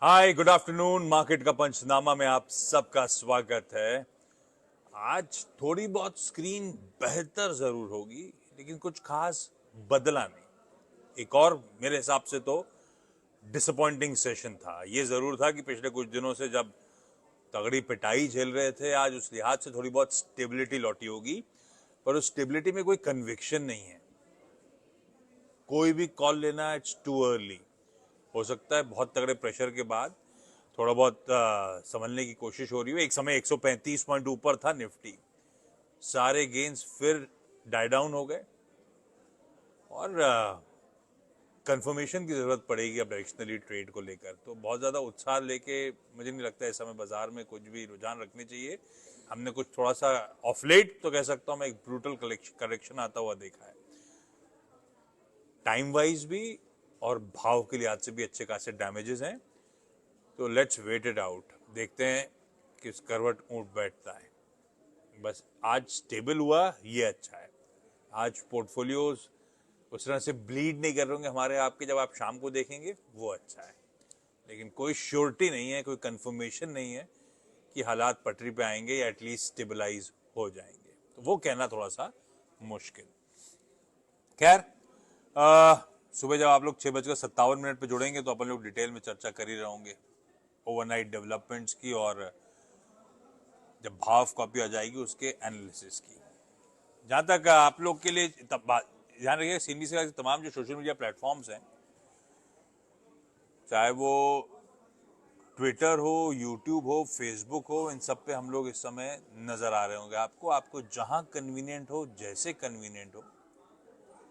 हाय, good afternoon. Market का पंचनामा में आप सबका स्वागत है। आज थोड़ी बहुत स्क्रीन बेहतर जरूर होगी, लेकिन कुछ खास बदला नहीं। एक और मेरे हिसाब से तो डिसअपॉइंटिंग सेशन था। ये जरूर था कि पिछले कुछ दिनों से जब तगड़ी पिटाई झेल रहे थे, आज उस लिहाज से थोड़ी बहुत स्टेबिलिटी लौटी होगी, पर उस स्टेबिलिटी में कोई कन्विक्शन नहीं है। कोई भी कॉल लेना इट्स टू अर्ली। हो सकता है बहुत तगड़े प्रेशर के बाद थोड़ा बहुत संभलने की कोशिश हो रही है। एक समय 135 पॉइंट ऊपर था निफ्टी, सारे गेन्स फिर डाई डाउन हो गए और कंफर्मेशन की जरूरत पड़ेगी अब डायरेक्शनली ट्रेड को लेकर। तो बहुत ज्यादा उत्साह लेके मुझे नहीं लगता इस समय बाजार में कुछ भी रुझान रखने चाहिए। हमने कुछ थोड़ा सा ऑफ लेट तो कह सकता हूं मैं एक ब्रूटल करेक्शन आता हुआ देखा है, टाइम वाइज भी और भाव के लिहाज से भी अच्छे खासे डैमेजेस हैं। तो लेट्स वेट इट आउट, देखते हैं किस करवट ऊंट बैठता है। बस आज स्टेबल हुआ, ये अच्छा है। आज पोर्टफोलियोज उस तरह से ब्लीड नहीं कर रहे होंगे हमारे आपके, जब आप शाम को देखेंगे वो अच्छा है। लेकिन कोई श्योरिटी नहीं है, कोई कंफर्मेशन नहीं है कि हालात पटरी पे आएंगे या एटलीस्ट स्टेबलाइज हो जाएंगे, तो वो कहना थोड़ा सा मुश्किल। खैर, सुबह जब आप लोग 6:57 पे जुड़ेंगे तो अपन लोग डिटेल में चर्चा कर ही रहोगे ओवरनाइट डेवलपमेंट्स की, और जब भाव कॉपी आ जाएगी उसके एनालिसिस की। जहां तक आप लोग के लिए ध्यान रखिएगा, सीएनबीसी के तमाम जो सोशल मीडिया प्लेटफॉर्म्स हैं, चाहे वो ट्विटर हो, यूट्यूब हो, फेसबुक हो, इन सब पे हम लोग इस समय नजर आ रहे होंगे आपको जहां कन्वीनियंट हो, जैसे कन्वीनियंट हो,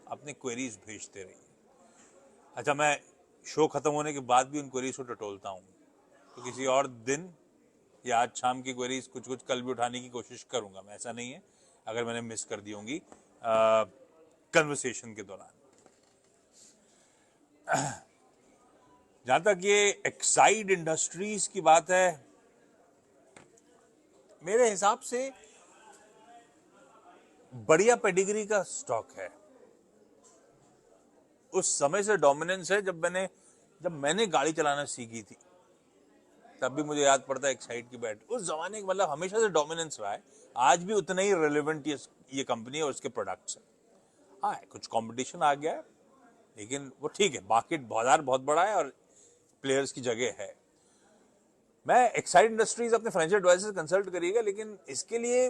अपने क्वेरीज भेजते रहिए। अच्छा, मैं शो खत्म होने के बाद भी उन क्वेरीज को टटोलता हूँ, तो किसी और दिन या आज शाम की क्वेरीज कुछ कल भी उठाने की कोशिश करूंगा मैं। ऐसा नहीं है अगर मैंने मिस कर दी होंगी कन्वर्सेशन के दौरान। जहां तक ये एक्साइड इंडस्ट्रीज की बात है, मेरे हिसाब से बढ़िया पेडिग्री का स्टॉक है। उस समय से डोमिनेंस है जब मैंने गाड़ी चलाना सीखी थी, तब भी मुझे याद पड़ता है एक्साइड की बैट उस जमाने का, मतलब हमेशा से डोमिनेंस रहा है। आज भी उतना ही रेलेवेंट ये कंपनी और उसके प्रोडक्ट्स है। हाँ, कुछ कंपटीशन आ गया है, लेकिन वो ठीक है, मार्केट बाजार बहुत बड़ा है और प्लेयर्स की जगह है। मैं एक्साइड इंडस्ट्रीज अपने फाइनेंशियल एडवाइजर से कंसल्ट करिएगा, लेकिन इसके लिए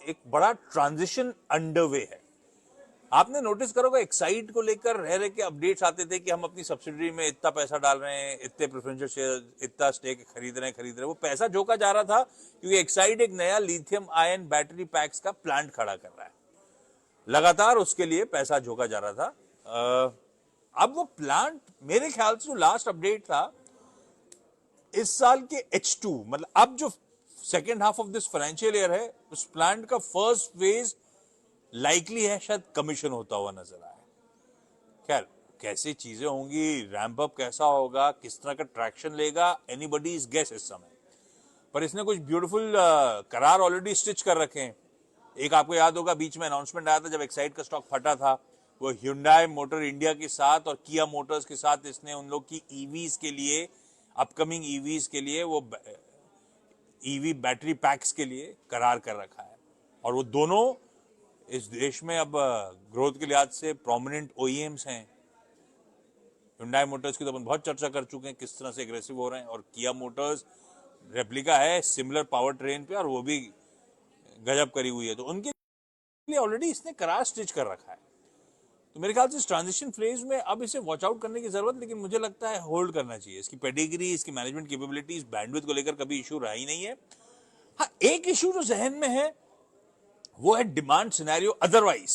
एक बड़ा ट्रांजिशन अंडरवे है। आपने नोटिस करोगे एक्साइड को लेकर रह के अपडेट्स आते थे कि हम अपनी सब्सिडरी में इतना पैसा डाल रहे हैं, इतने प्रेफरेंशियल शेयर, इतना स्टेक खरीद रहे हैं। वो पैसा झोंका जा रहा था क्योंकि एक्साइड एक नया लिथियम आयन बैटरी पैक्स का प्लांट खड़ा कर रहा है। लगातार उसके लिए पैसा झोंका जा रहा था। अब वो प्लांट मेरे ख्याल से जो लास्ट अपडेट था इस साल के H2, मतलब अब जो second half of this financial year है, उस प्लांट का फर्स्ट फेज लाइकली है शायद कमीशन होता हुआ नजर आए। खैर, कैसी चीजें होंगी, रैंप अप कैसा होगा, किस तरह का ट्रैक्शन लेगा, एनीबॉडीज गेस इस समय। पर इसने कुछ ब्यूटीफुल करार ऑलरेडी स्टिच कर रखे हैं। एक आपको याद होगा, बीच में अनाउंसमेंट आया था जब एक्साइड का स्टॉक फटा था, वो Hyundai मोटर इंडिया के साथ और किया मोटर्स के साथ इसने उन लोग की ईवीज के लिए, अपकमिंग ईवीज के लिए, वो ईवी बैटरी पैक्स के लिए करार कर रखा है। और वो दोनों इस देश में अब ग्रोथ के लिहाज से प्रोमिनेंट OEMs हैं। Hyundai मोटर्स की तो अपन बहुत चर्चा कर चुके हैं, किस तरह से एग्रेसिव हो रहे हैं, और किया मोटर्स रेप्लिका है सिमिलर पावर ट्रेन पे, और वो भी गजब करी हुई है। तो उनके लिए ऑलरेडी इसने करार स्टिच कर रखा है। तो मेरे ख्याल से इस ट्रांजिशन फेज में अब इसे वॉच आउट करने की जरूरत, लेकिन मुझे लगता है होल्ड करना चाहिए। इसकी पेडिग्री, इसकी मैनेजमेंट कैपेबिलिटीज, बैंडविड्थ को लेकर कभी इशू रहा ही नहीं है। हाँ, एक इशू जो जहन में है वो है डिमांड सिनेरियो अदरवाइज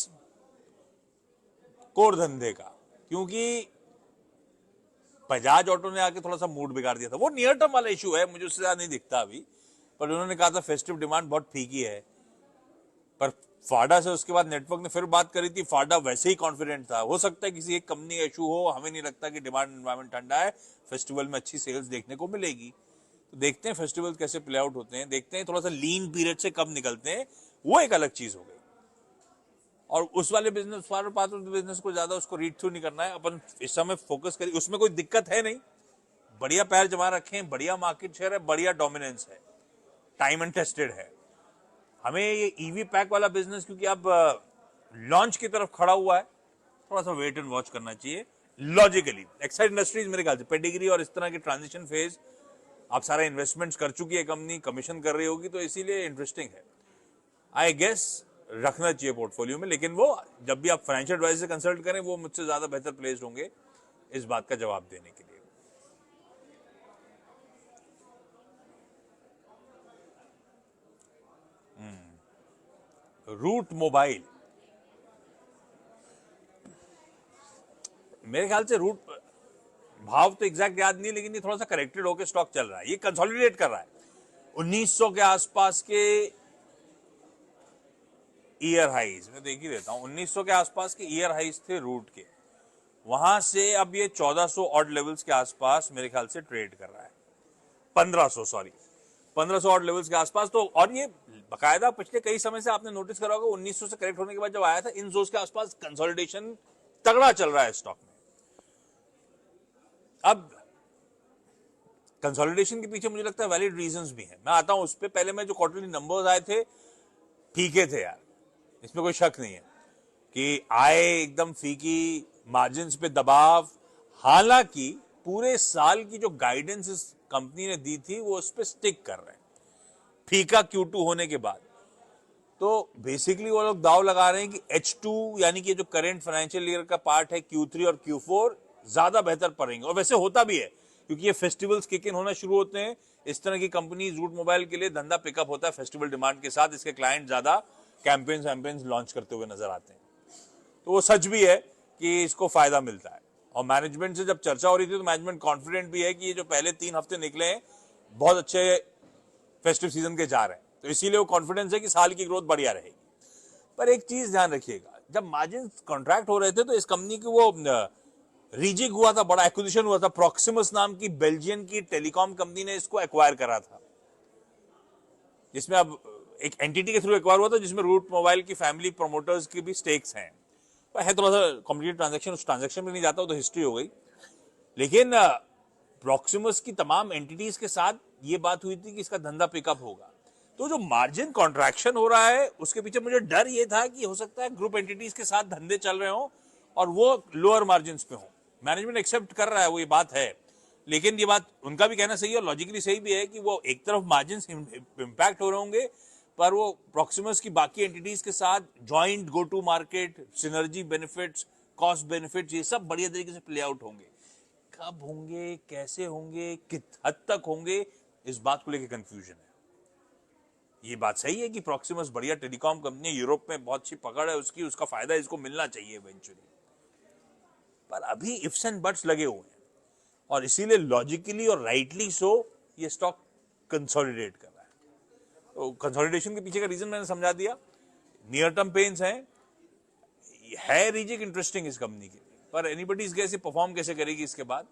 कोर धंधे का, क्योंकि बजाज ऑटो ने आके थोड़ा सा मूड बिगाड़ दिया था। वो नियर टर्म वाला इशू है, मुझे उससे ज्यादा नहीं दिखता अभी, पर उन्होंने कहा था फेस्टिव डिमांड बहुत फीकी है। पर फाडा से उसके बाद नेटवर्क ने फिर बात करी थी, फाडा वैसे ही कॉन्फिडेंट था। हो सकता है किसी एक कंपनी का इशू हो, हमें नहीं लगता कि डिमांड एनवायरमेंट ठंडा है, फेस्टिवल में अच्छी सेल्स देखने को मिलेगी। तो देखते हैं फेस्टिवल कैसे प्ले आउट होते हैं, देखते हैं थोड़ा सा लीन पीरियड से कब निकलते हैं, वो एक अलग चीज हो गई। और उस वाले बिजनेस, बिजनेस को ज्यादा उसको रीड थ्रू नहीं करना है अपन इस समय, फोकस करिए, उसमें कोई दिक्कत है नहीं। बढ़िया पैर जमा रखे हैं, बढ़िया मार्केट शेयर है, बढ़िया डोमिनेंस है, टाइम एंड टेस्टेड है। हमें ये ईवी पैक वाला बिजनेस क्योंकि अब लॉन्च की तरफ खड़ा हुआ है, थोड़ा सा वेट एंड वॉच करना चाहिए लॉजिकली। एक्साइड इंडस्ट्रीज मेरे ख्याल से पेडिग्री और इस तरह के ट्रांजिशन फेज आप सारा इन्वेस्टमेंट्स कर चुकी है कंपनी, कमीशन कर रही होगी, तो इसीलिए इंटरेस्टिंग है। आई गेस रखना चाहिए पोर्टफोलियो में, लेकिन वो जब भी आप फाइनेंशियल एडवाइजर से कंसल्ट करें वो मुझसे ज्यादा बेहतर प्लेस्ड होंगे इस बात का जवाब देने के लिए। रूट मोबाइल, मेरे ख्याल से रूट भाव तो एग्जैक्ट याद नहीं, लेकिन ये थोड़ा सा करेक्टेड होकर स्टॉक चल रहा है, ये कंसोलिडेट कर रहा है। 1900 के आसपास के ईयर हाइज मैं देख ही देता हूं, 1900 के आसपास के ईयर हाइज थे रूट के, वहां से अब ये 1400 ऑड लेवल्स के आसपास मेरे ख्याल से ट्रेड कर रहा है, 1500 ऑड लेवल्स के आसपास। तो और ये बकायदा पिछले कई समय से आपने नोटिस करा होगा, 1900 से करेक्ट होने के बाद जब आया था, इन जोन्स के आसपास कंसोलिडेशन तगड़ा चल रहा है स्टॉक में। अब कंसोलिडेशन के पीछे मुझे लगता है वैलिड रीजंस भी हैं, मैं आता हूं उस पर। पहले में जो क्वार्टरली नंबर्स आए थे फीके थे यार, इसमें कोई शक नहीं है कि आए एकदम फीकी, मार्जिन्स पे दबाव। हालांकि पूरे साल की जो गाइडेंस इस कंपनी ने दी थी वो उस पर स्टिक कर रहे हैं फीका Q2 होने के बाद। तो बेसिकली वो लोग दाव लगा रहे हैं कि H2 यानी कि जो करंट फाइनेंशियल ईयर का पार्ट है Q3 और Q4 ज्यादा बेहतर पड़ेंगे, और वैसे होता भी है क्योंकि ये फेस्टिवल्स किक इन होना शुरू होते हैं। इस तरह की कंपनी रूट मोबाइल के लिए धंधा पिकअप होता है फेस्टिवल डिमांड के साथ, इसके क्लाइंट ज्यादा कैंपेन्स लॉन्च करते हुए नजर आते हैं। तो वो सच भी है कि इसको फायदा मिलता है, और मैनेजमेंट से जब चर्चा हो रही थी तो मैनेजमेंट कॉन्फिडेंट भी है कि ये जो पहले 3 हफ्ते निकले हैं बहुत अच्छे फेस्टिव सीजन के जा रहे हैं, तो इसीलिए वो कॉन्फिडेंस है कि साल की ग्रोथ बढ़िया रहेगी। पर एक चीज ध्यान रखिएगा, जब मार्जिन कॉन्ट्रैक्ट हो रहे थे तो इस कंपनी की वो रीजिक हुआ था, बड़ा एक्विजिशन हुआ था, प्रॉक्सिमस नाम की बेल्जियन की टेलीकॉम कंपनी ने इसको एक्वायर करा था, जिसमें अब एक एंटिटी के थ्रू एक्वायर हुआ था जिसमें रूट मोबाइल की फैमिली प्रमोटर्स की भी स्टेक्स हैं। है थोड़ा सा कॉम्प्लिकेटेड ट्रांजैक्शन, उस ट्रांजैक्शन में नहीं जाता, तो हिस्ट्री हो गई। लेकिन प्रॉक्सिमस की तमाम एंटिटीज के साथ ये बात हुई थी कि इसका धंधा पिकअप होगा। तो जो मार्जिन कॉन्ट्रैक्शन हो रहा है उसके पीछे मुझे डर ये था कि हो सकता है ग्रुप एंटिटीज के साथ धंधे चल रहे हो और वो लोअर मार्जिन पे हो। मैनेजमेंट एक्सेप्ट कर रहा है, वो ये बात है, लेकिन ये बात उनका भी कहना सही है और लॉजिकली सही भी है कि वो एक तरफ मार्जिन इंपैक्ट हो रहे होंगे, पर वो प्रॉक्सिमस की बाकी एंटिटीज के साथ joint go to market, synergy benefits, cost benefits, ये सब बढ़िया तरीके से प्ले आउट होंगे। कब होंगे, कैसे होंगे, किस हद तक होंगे, इस बात को लेकर कंफ्यूजन है। ये बात सही है कि प्रॉक्सिमस बढ़िया टेलीकॉम कंपनी, यूरोप में बहुत अच्छी पकड़ है उसकी, उसका फायदा इसको मिलना चाहिए इवेंचुअली, पर अभी इफ्स एंड बट्स लगे हुए हैं और इसीलिए लॉजिकली और राइटली सो ये स्टॉक कंसोलिडेट कर रहा है। तो कंसोलिडेशन के पीछे का रीजन मैंने समझा दिया, नियर टर्म पेन्स हैं, है रीजिक इंटरेस्टिंग इस कंपनी के, पर एनीबडीज गेस परफॉर्म कैसे करेगी इसके बाद,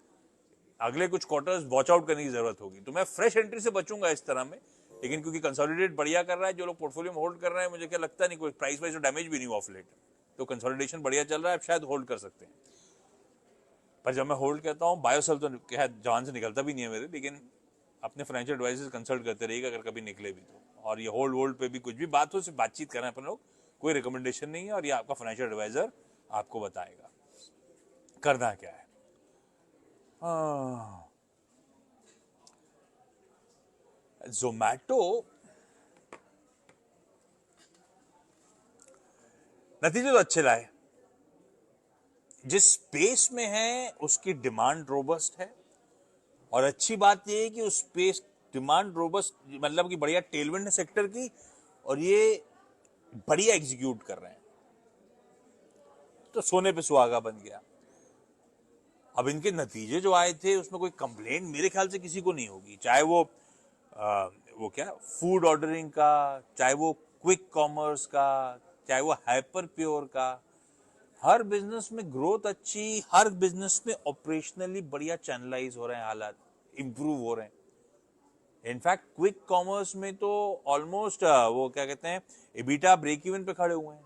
अगले कुछ क्वार्टर्स वॉच आउट करने की जरूरत होगी। तो मैं फ्रेश एंट्री से बचूंगा इस तरह में, लेकिन क्योंकि कंसोलिडेट बढ़िया कर रहा है, जो लोग पोर्टफोलियो में होल्ड कर रहे हैं, मुझे क्या लगता नहीं कोई प्राइस वाइज डैमेज भी नहीं हुआ ऑफ लेट, तो कंसोलिडेशन बढ़िया चल रहा है, शायद होल्ड कर सकते हैं। पर जब मैं होल्ड कहता हूँ, बायोसेल तो जवान से निकलता भी नहीं है मेरे, लेकिन अपने फाइनेंशियल एडवाइजर कंसल्ट करते रहिएगा अगर कभी निकले भी तो। और ये होल्ड पे भी कुछ भी बात हो, सिर्फ बातचीत करें अपन लोग, कोई रिकमेंडेशन नहीं है, और ये आपका फाइनेंशियल एडवाइजर आपको बताएगा करना क्या है। जोमैटो नतीजे तो अच्छे लाए, जिस स्पेस में है उसकी डिमांड रोबस्ट है, और अच्छी बात यह है कि उस स्पेस डिमांड रोबस्ट मतलब कि बढ़िया टेलविंड है सेक्टर की, और ये बढ़िया एग्जीक्यूट कर रहे हैं, तो सोने पे सुहागा बन गया। अब इनके नतीजे जो आए थे उसमें कोई कंप्लेंट मेरे ख्याल से किसी को नहीं होगी, चाहे वो क्या फूड ऑर्डरिंग का, चाहे वो क्विक कॉमर्स का, चाहे वो हाइपर प्योर का, हर बिजनेस में ग्रोथ अच्छी, हर बिजनेस में ऑपरेशनली बढ़िया चैनलाइज हो रहे हैं, हालात इंप्रूव हो रहे हैं। इनफैक्ट क्विक कॉमर्स में तो ऑलमोस्ट वो क्या कहते हैं एबिटा ब्रेक इवन पे खड़े हुए हैं।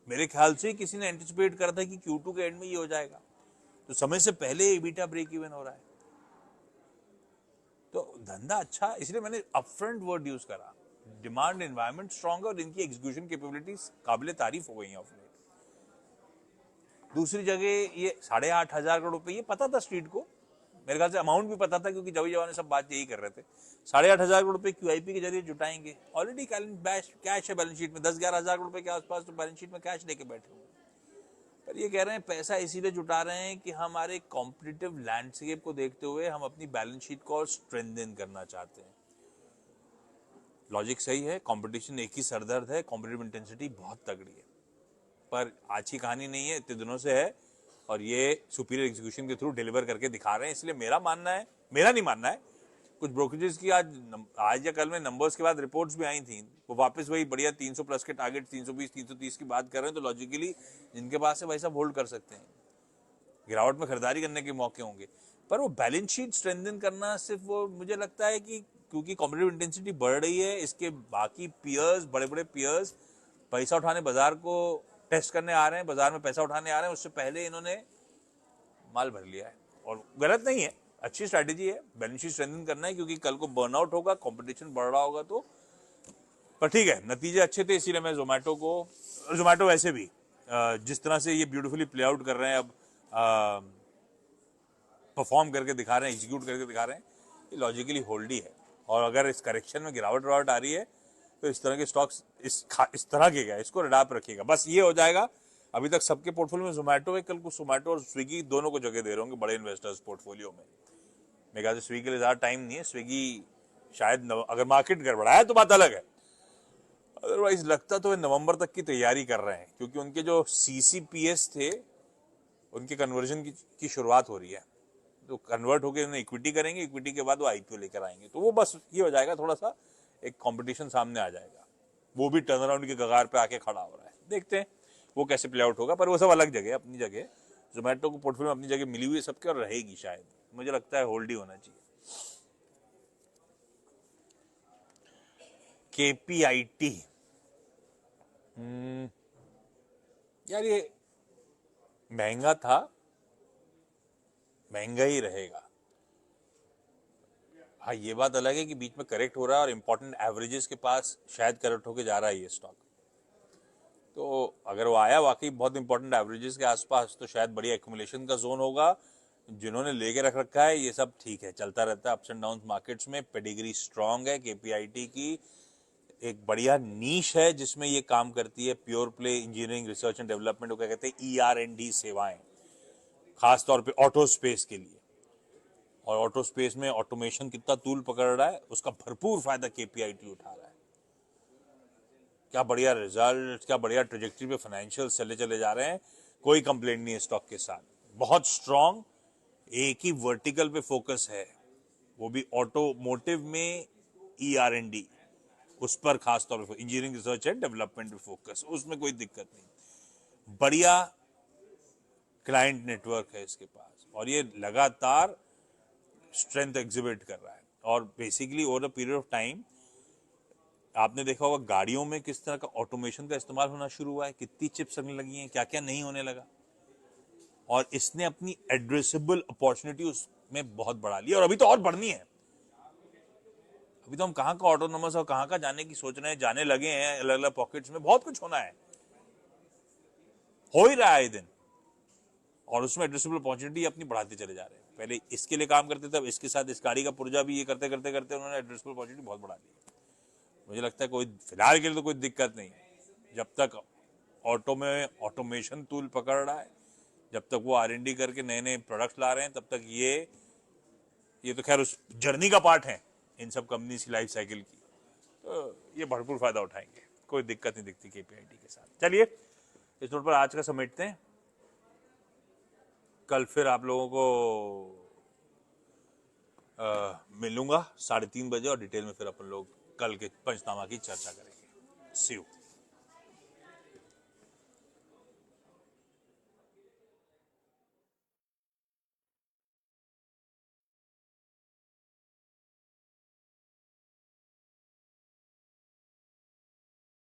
मेरे ख्याल से किसी ने एंटिसिपेट करा था कि Q2 के एंड में ये हो जाएगा, तो समय से पहले एबिटा ब्रेक इवन हो रहा है। तो धंधा अच्छा, इसलिए मैंने अपफ्रंट वर्ड यूज करा। डिमांड एनवायरनमेंट स्ट्रांग है और इनकी एग्जीक्यूशन कैपेबिलिटीज काबिले तारीफ हो गई हैं ऑफ लेट। दूसरी जगह ये 8,500 करोड़ रुपए, ये पता था स्ट्रीट को, मेरे ख्याल से अमाउंट भी पता था क्योंकि जवाब जवान सब बात यही कर रहे थे। 8,500 करोड़ रुपए QIP के जरिए जुटाएंगे। ऑलरेडी कैश है बैलेंस शीट में 10-11 हजार रुपए के आसपास, तो बैलेंस शीट में कैश लेके बैठे हुए। पर ये कह रहे हैं पैसा इसीलिए जुटा रहे हैं कि हमारे कॉम्पिटिटिव लैंडस्केप को देखते हुए हम अपनी बैलेंस शीट को और स्ट्रेंथन करना चाहते हैं। लॉजिक सही है, कंपटीशन एक ही सरदर्द है, कॉम्पिटिटिव इंटेंसिटी बहुत तगड़ी है, पर आज की कहानी नहीं है, इतने दिनों से है और ये सुपीरियर एग्जीक्यूशन के थ्रू डिलीवर करके दिखा रहे हैं। इसलिए मेरा मानना है, मेरा नहीं मानना है, कुछ ब्रोकरेजेस की आज या कल में नंबर्स के बाद रिपोर्ट्स भी आई थी, वो वापस वही बढ़िया 300 प्लस के टारगेट 320 330 की बात कर रहे हैं। तो लॉजिकली जिनके पास है भाई साहब होल्ड कर सकते हैं, गिरावट में खरीदारी करने के मौके होंगे। पर वो बैलेंस शीट स्ट्रेंथन करना सिर्फ वो, मुझे लगता है कि क्योंकि कॉम्पिटिटिव इंटेंसिटी बढ़ रही है, इसके बाकी पियर्स, बड़े बड़े पियर्स पैसा उठाने बाजार को टेस्ट करने आ रहे हैं, बाजार में पैसा उठाने आ रहे हैं, उससे पहले इन्होंने माल भर लिया है। और गलत नहीं है, अच्छी स्ट्रैटेजी है, बैलेंस शीट स्ट्रेंथन करना है, क्योंकि कल को बर्नआउट होगा, कंपटीशन बढ़ रहा होगा तो। पर ठीक है, नतीजे अच्छे थे, इसीलिए मैं जोमेटो वैसे भी जिस तरह से ये ब्यूटीफुली प्ले आउट कर रहे हैं, अब परफॉर्म करके दिखा रहे हैं, एग्जीक्यूट करके दिखा रहे हैं, ये लॉजिकली होल्ड ही है। और अगर इस करेक्शन में गिरावट आ रही है तो इस तरह के स्टॉक्स इस तरह के क्या, इसको अडॉप्ट रखिएगा, बस ये हो जाएगा। अभी तक सबके पोर्टफोलियो में जोमेटो है, कल को जोमेटो और स्विगी दोनों को जगह दे रहे होंगे बड़े इन्वेस्टर्स पोर्टफोलियो में। मेरे ख्याल से स्विगी के लिए ज्यादा टाइम नहीं है, स्विगी शायद अगर मार्केट गड़बड़ाया तो बात अलग है, अदरवाइज लगता तो वे नवंबर तक की तैयारी कर रहे हैं, क्योंकि उनके जो CCPS थे उनके कन्वर्जन की शुरुआत हो रही है, तो कन्वर्ट होकर उन्हें इक्विटी करेंगे, इक्विटी के बाद वो IPO लेकर आएंगे, तो वो बस ये हो जाएगा, थोड़ा सा एक कंपटीशन सामने आ जाएगा, वो भी टर्न अराउंड की कगार पे आके खड़ा हो रहा है। देखते हैं वो कैसे प्ले आउट होगा, पर वो सब अलग जगह, अपनी जगह। जोमेटो को पोर्टफोलियो में अपनी जगह मिली हुई है सबके, और रहेगी शायद, मुझे लगता है होल्ड ही होना चाहिए। KPIT यार ये महंगा था, महंगा ही रहेगा। हाँ, ये बात अलग है कि बीच में करेक्ट हो रहा है और इंपॉर्टेंट एवरेजेस के पास शायद करेक्ट होके जा रहा है ये स्टॉक, तो अगर वो आया वाकई बहुत इंपॉर्टेंट एवरेजेस के आसपास तो शायद बढ़िया एक्यूमुलेशन का जोन होगा। जिन्होंने लेके रख रखा है ये सब ठीक है, चलता रहता है अप्स एंड डाउन मार्केट्स में, पेडिग्री स्ट्रांग है KPIT की, एक बढ़िया नीश है जिसमें ये काम करती है, pure play engineering research and development, वो क्या कहते हैं ER&D सेवाएं, खासतौर पे ऑटो स्पेस के लिए। और ऑटो स्पेस में ऑटोमेशन कितना तूल पकड़ रहा है, उसका भरपूर फायदा KPIT उठा रहा है। क्या बढ़िया रिजल्ट, क्या बढ़िया ट्रेजेक्टरी पे फाइनेंशियल चले जा रहे हैं, कोई कंप्लेंट नहीं है स्टॉक के साथ, बहुत स्ट्रांग, एक ही वर्टिकल पे फोकस है, वो भी ऑटोमोटिव में ER&D, उस पर खास तौर पर इंजीनियरिंग रिसर्च एंड डेवलपमेंट पे फोकस, उसमें कोई दिक्कत नहीं, बढ़िया क्लाइंट नेटवर्क है इसके पास, और ये लगातार स्ट्रेंथ एग्जिबिट कर रहा है। और basically over a period of time आपने देखा होगा गाड़ियों में किस तरह का ऑटोमेशन का इस्तेमाल होना शुरू हुआ है, कितनी चिप्स लगने लगी हैं, क्या क्या नहीं होने लगा, और इसने अपनी एड्रेसेबल अपॉर्चुनिटी उसमें बहुत बढ़ा ली, और अभी तो और बढ़नी है। अभी तो हम कहाँ का ऑटोनोमस और कहाँ का जाने की सोच रहे हैं, जाने लगे हैं, अलग अलग पॉकेट्स में बहुत कुछ होना है, हो ही रहा है दिन, और उसमें एड्रेसेबल अपॉर्चुनिटी अपनी बढ़ाते चले जा रहे हैं। पहले इसके लिए काम करते थे, अब इसके साथ इस गाड़ी का पुर्जा भी, ये करते करते करते उन्होंने एड्रेसेबल अपॉर्चुनिटी बहुत बढ़ा दी। मुझे लगता है कोई फिलहाल के लिए तो कोई दिक्कत नहीं है, जब तक ऑटो में ऑटोमेशन टूल पकड़ रहा है, जब तक वो R&D करके नए नए प्रोडक्ट्स ला रहे हैं, तब तक ये तो खैर उस जर्नी का पार्ट है इन सब कंपनी की लाइफ साइकिल की, तो ये भरपूर फायदा उठाएंगे, कोई दिक्कत नहीं दिखती KPIT के साथ। चलिए इस नोट पर आज का समेटते हैं, कल फिर आप लोगों को मिलूंगा 3:30 बजे, और डिटेल में फिर अपन लोग कल के पंचनामा की चर्चा करेंगे। सी यू।